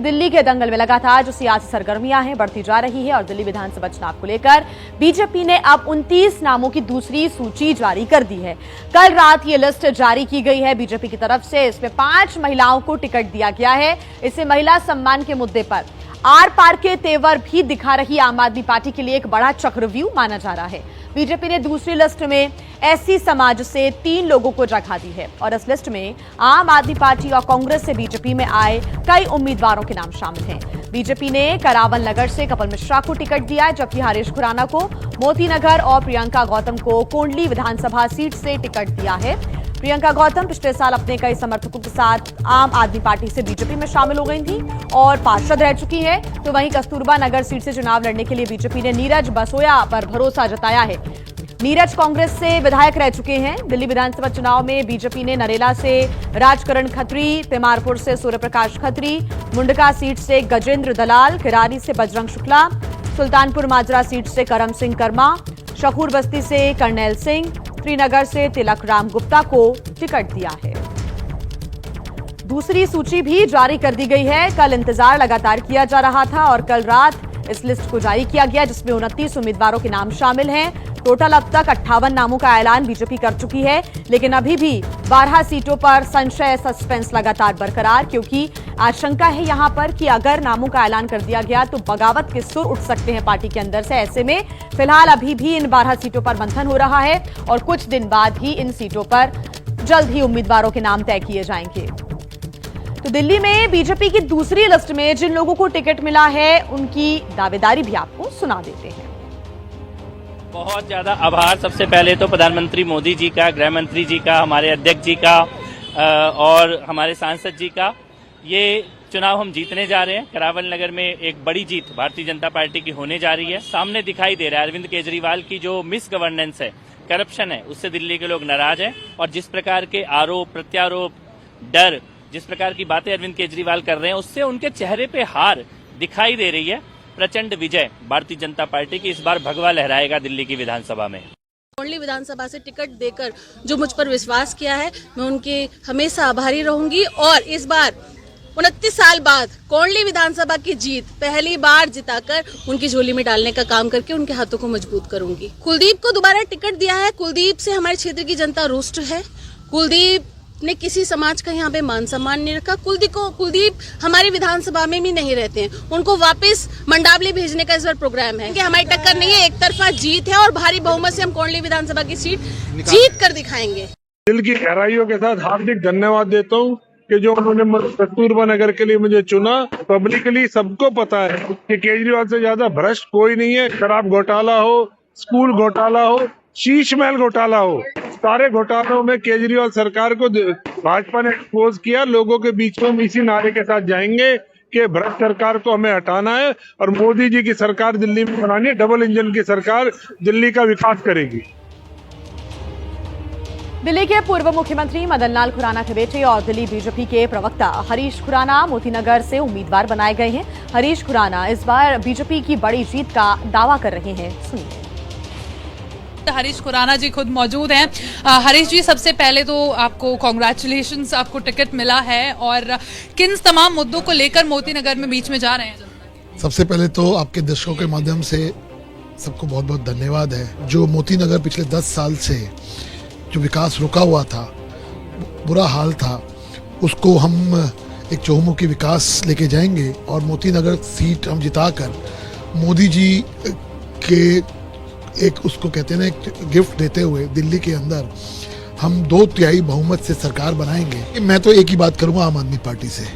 दिल्ली के दंगल में लगातार जो सियासी सरगर्मियां हैं बढ़ती जा रही है और दिल्ली विधानसभा चुनाव को लेकर बीजेपी ने अब 29 नामों की दूसरी सूची जारी कर दी है। कल रात ये लिस्ट जारी की गई है बीजेपी की तरफ से। इसमें 5 महिलाओं को टिकट दिया गया है। इसे महिला सम्मान के मुद्दे पर आर पार के तेवर भी दिखा रही आम आदमी पार्टी के लिए एक बड़ा चक्रव्यूह माना जा रहा है। बीजेपी ने दूसरी लिस्ट में एससी समाज से 3 लोगों को जगह दी है और इस लिस्ट में आम आदमी पार्टी और कांग्रेस से बीजेपी में आए कई उम्मीदवारों के नाम शामिल हैं। बीजेपी ने करावल नगर से कपिल मिश्रा को टिकट दिया है, जबकि हरीश खुराना को मोती नगर और प्रियंका गौतम को कोंडली विधानसभा सीट से टिकट दिया है। प्रियंका गौतम पिछले साल अपने कई समर्थकों के साथ आम आदमी पार्टी से बीजेपी में शामिल हो गई थी और पार्षद रह चुकी है। तो वहीं कस्तूरबा नगर सीट से चुनाव लड़ने के लिए बीजेपी ने नीरज बसोया पर भरोसा जताया है। नीरज कांग्रेस से विधायक रह चुके हैं। दिल्ली विधानसभा चुनाव में बीजेपी ने नरेला से राजकरण खत्री, तिमारपुर से सूर्यप्रकाश खत्री, मुंडका सीट से गजेंद्र दलाल, किरारी से बजरंग शुक्ला, सुल्तानपुर माजरा सीट से करम सिंह कर्मा, शहूर बस्ती से कर्नैल सिंह, श्रीनगर से तिलक राम गुप्ता को टिकट दिया है। दूसरी सूची भी जारी कर दी गई है। कल इंतजार लगातार किया जा रहा था और कल रात इस लिस्ट को जारी किया गया, जिसमें 29 उम्मीदवारों के नाम शामिल हैं। टोटल अब तक 58 नामों का ऐलान बीजेपी कर चुकी है, लेकिन अभी भी 12 सीटों पर संशय सस्पेंस लगातार बरकरार, क्योंकि आशंका है यहां पर कि अगर नामों का ऐलान कर दिया गया तो बगावत के सुर उठ सकते हैं पार्टी के अंदर से। ऐसे में फिलहाल अभी भी इन 12 सीटों पर मंथन हो रहा है और कुछ दिन बाद ही इन सीटों पर जल्द ही उम्मीदवारों के नाम तय किए जाएंगे। तो दिल्ली में बीजेपी की दूसरी लिस्ट में जिन लोगों को टिकट मिला है उनकी दावेदारी भी आपको सुना देते हैं। बहुत ज्यादा आभार सबसे पहले तो प्रधानमंत्री मोदी जी का, गृह मंत्री जी का, हमारे अध्यक्ष जी का और हमारे सांसद जी का। ये चुनाव हम जीतने जा रहे हैं। करावल नगर में एक बड़ी जीत भारतीय जनता पार्टी की होने जा रही है। सामने दिखाई दे रहा है अरविंद केजरीवाल की जो मिस गवर्नेंस है, करप्शन है, उससे दिल्ली के लोग नाराज हैं और जिस प्रकार के आरोप प्रत्यारोप, डर, जिस प्रकार की बातें अरविंद केजरीवाल कर रहे हैं, उससे उनके चेहरे पे हार दिखाई दे रही है। प्रचंड विजय भारतीय जनता पार्टी की, इस बार भगवा लहराएगा दिल्ली की विधानसभा में। कोंडली विधानसभा से टिकट देकर जो मुझ पर विश्वास किया है, मैं उनके हमेशा आभारी रहूंगी और इस बार 29 साल बाद कोंडली विधानसभा की जीत पहली बार जिताकर उनकी झोली में डालने का काम करके उनके हाथों को मजबूत करूंगी। कुलदीप को दोबारा टिकट दिया है। कुलदीप से हमारे क्षेत्र की जनता रुष्ट है। कुलदीप ने किसी समाज का यहाँ पे मान सम्मान नहीं रखा। कुलदीप हमारी विधानसभा में भी नहीं रहते हैं। उनको वापस मंडावली भेजने का इस बार प्रोग्राम है कि हमारी टक्कर नहीं है, एक तरफा जीत है और भारी बहुमत से हम कोंडली विधानसभा की सीट जीत कर दिखाएंगे। दिल की गहराइयों के साथ हार्दिक धन्यवाद देता हूँ कि जो उन्होंने कस्तूरबा नगर के लिए मुझे चुना। पब्लिकली सबको पता है कि केजरीवाल से ज्यादा भ्रष्ट कोई नहीं है। शराब घोटाला हो, स्कूल घोटाला हो, शीश महल घोटाला हो, सारे घोटालों में केजरीवाल सरकार को भाजपा ने एक्सपोज किया। लोगों के बीच में हम इसी नारे के साथ जाएंगे कि भ्रष्ट सरकार को हमें हटाना है और मोदी जी की सरकार दिल्ली में बनानी है। डबल इंजन की सरकार दिल्ली का विकास करेगी। दिल्ली के पूर्व मुख्यमंत्री मदन लाल खुराना के बेटे और दिल्ली बीजेपी के प्रवक्ता हरीश खुराना मोतीनगर से उम्मीदवार बनाए गए हैं। हरीश खुराना इस बार बीजेपी की बड़ी जीत का दावा कर रहे हैं, सुनिए। हरीश खुराना जी खुद मौजूद हैं। हरीश जी, सबसे पहले तो आपको कॉन्ग्रेचुलेशंस, आपको टिकट मिला है और किन तमाम मुद्दों को लेकर मोतीनगर में बीच में जा रहे हैं? सबसे पहले तो आपके दर्शकों के माध्यम से सबको बहुत बहुत धन्यवाद है। जो मोतीनगर पिछले 10 साल से जो विकास रुका हुआ था, बुरा हाल था, उसको हम एक चहुमुखी विकास लेके जाएंगे और मोतीनगर सीट हम जिताकर मोदी जी के एक उसको कहते हैं ना एक गिफ्ट देते हुए दिल्ली के अंदर हम 2/3 बहुमत से सरकार बनाएंगे। मैं तो एक ही बात करूंगा आम आदमी पार्टी से,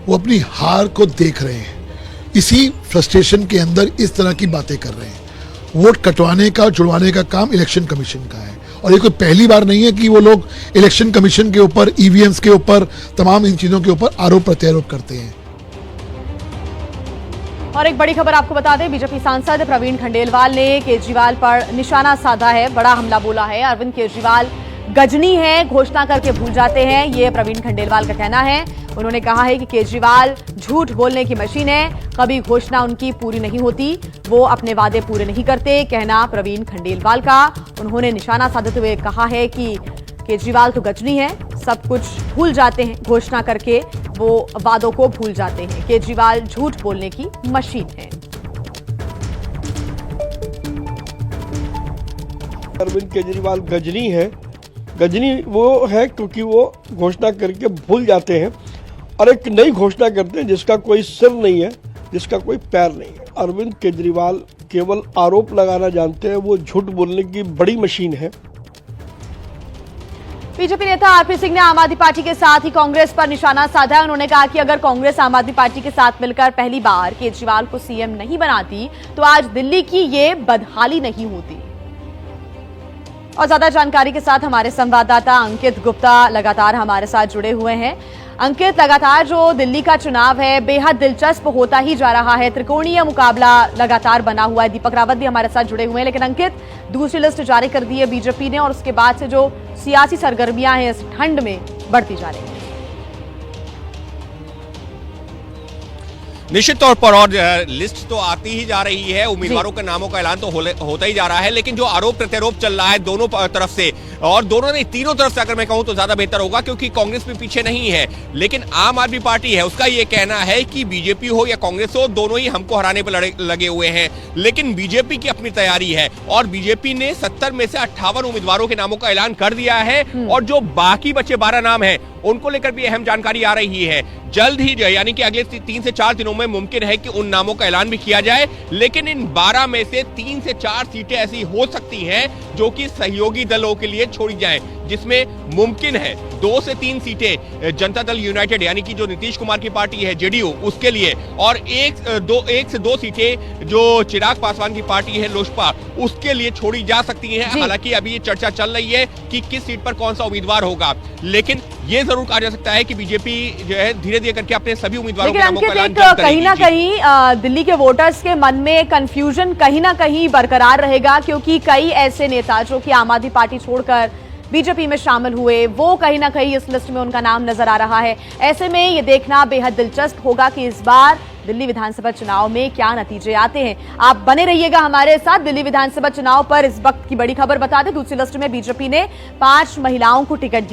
वो अपनी हार को देख रहे हैं, इसी फ्रस्ट्रेशन के अंदर इस तरह की बातें कर रहे हैं। वोट कटवाने का, जुड़वाने का काम इलेक्शन कमीशन का है और ये कोई पहली बार नहीं है कि वो लोग इलेक्शन कमीशन के ऊपर, ईवीएम्स के ऊपर, तमाम इन चीजों के ऊपर आरोप प्रत्यारोप करते हैं। और एक बड़ी खबर आपको बता दें, बीजेपी सांसद प्रवीण खंडेलवाल ने केजरीवाल पर निशाना साधा है, बड़ा हमला बोला है। अरविंद केजरीवाल गजनी है, घोषणा करके भूल जाते हैं, ये प्रवीण खंडेलवाल का कहना है। उन्होंने कहा है कि केजरीवाल झूठ बोलने की मशीन है, कभी घोषणा उनकी पूरी नहीं होती, वो अपने वादे पूरे नहीं करते, कहना प्रवीण खंडेलवाल का। उन्होंने निशाना साधते हुए कहा है कि केजरीवाल तो गजनी है, सब कुछ भूल जाते हैं, घोषणा करके वो वादों को भूल जाते हैं। केजरीवाल झूठ बोलने की मशीन है। अरविंद केजरीवाल गजनी है। गजनी वो है क्योंकि वो घोषणा करके भूल जाते हैं और एक नई घोषणा करते हैं जिसका कोई सिर नहीं है, जिसका कोई पैर नहीं है। अरविंद केजरीवाल केवल आरोप लगाना जानते हैं, वो झूठ बोलने की बड़ी मशीन है। बीजेपी नेता आरपी सिंह ने आम आदमी पार्टी के साथ ही कांग्रेस पर निशाना साधा है। उन्होंने कहा कि अगर कांग्रेस आम आदमी पार्टी के साथ मिलकर पहली बार केजरीवाल को सीएम नहीं बनाती तो आज दिल्ली की ये बदहाली नहीं होती। और ज्यादा जानकारी के साथ हमारे संवाददाता अंकित गुप्ता लगातार हमारे साथ जुड़े हुए हैं। अंकित, लगातार जो दिल्ली का चुनाव है बेहद दिलचस्प होता ही जा रहा है, त्रिकोणीय मुकाबला लगातार बना हुआ है। दीपक रावत भी हमारे साथ जुड़े हुए हैं। लेकिन अंकित, दूसरी लिस्ट जारी कर दी है बीजेपी ने और उसके बाद से जो सियासी सरगर्मियां हैं इस ठंड में बढ़ती जा रही हैं। निश्चित तौर पर और लिस्ट तो आती ही जा रही है, उम्मीदवारों के नामों का ऐलान तो होता ही जा रहा है, लेकिन जो आरोप प्रत्यारोप चल रहा है दोनों तरफ से, और दोनों नहीं तीनों तरफ से अगर मैं कहूं तो ज्यादा बेहतर होगा, क्योंकि कांग्रेस भी पीछे नहीं है। लेकिन आम आदमी पार्टी है, उसका ये कहना है कि बीजेपी हो या कांग्रेस हो, दोनों ही हमको हराने पर लगे हुए हैं। लेकिन बीजेपी की अपनी तैयारी है और बीजेपी ने 70 में से 58 उम्मीदवारों के नामों का ऐलान कर दिया है और जो बाकी बचे 12 नाम है उनको लेकर भी अहम जानकारी आ रही है। जल्द ही यानी कि अगले 3 से 4 दिनों में मुमकिन है कि उन नामों का ऐलान भी किया जाए। लेकिन इन 12 में से 3 से 4 सीटें ऐसी हो सकती हैं जो कि सहयोगी दलों के लिए छोड़ी जाएं, जिसमें मुमकिन है 2 से 3 सीटें जनता दल यूनाइटेड यानी कि जो नीतीश कुमार की पार्टी है जेडीयू उसके लिए, और 1 से 2 सीटें जो चिराग पासवान की पार्टी है लोजपा उसके लिए छोड़ी जा सकती हैं। हालांकि अभी ये चर्चा चल रही है कि किस सीट पर कौन सा उम्मीदवार होगा, लेकिन ये जरूर कहा जा सकता है कि बीजेपी जो है धीरे धीरे करके अपने सभी उम्मीदवारों के नामों का ऐलान जल्द कहीं ना कहीं दिल्ली के वोटर्स के मन में कंफ्यूजन कहीं ना कहीं बरकरार रहेगा, क्योंकि कई ऐसे नेता जो कि आम आदमी पार्टी छोड़कर बीजेपी में शामिल हुए वो कहीं ना कहीं इस लिस्ट में उनका नाम नजर आ रहा है। ऐसे में ये देखना बेहद दिलचस्प होगा कि इस बार दिल्ली विधानसभा चुनाव में क्या नतीजे आते हैं। आप बने रहिएगा हमारे साथ। दिल्ली विधानसभा चुनाव पर इस वक्त की बड़ी खबर बता दें, दूसरी लिस्ट में बीजेपी ने 5 महिलाओं को टिकट दी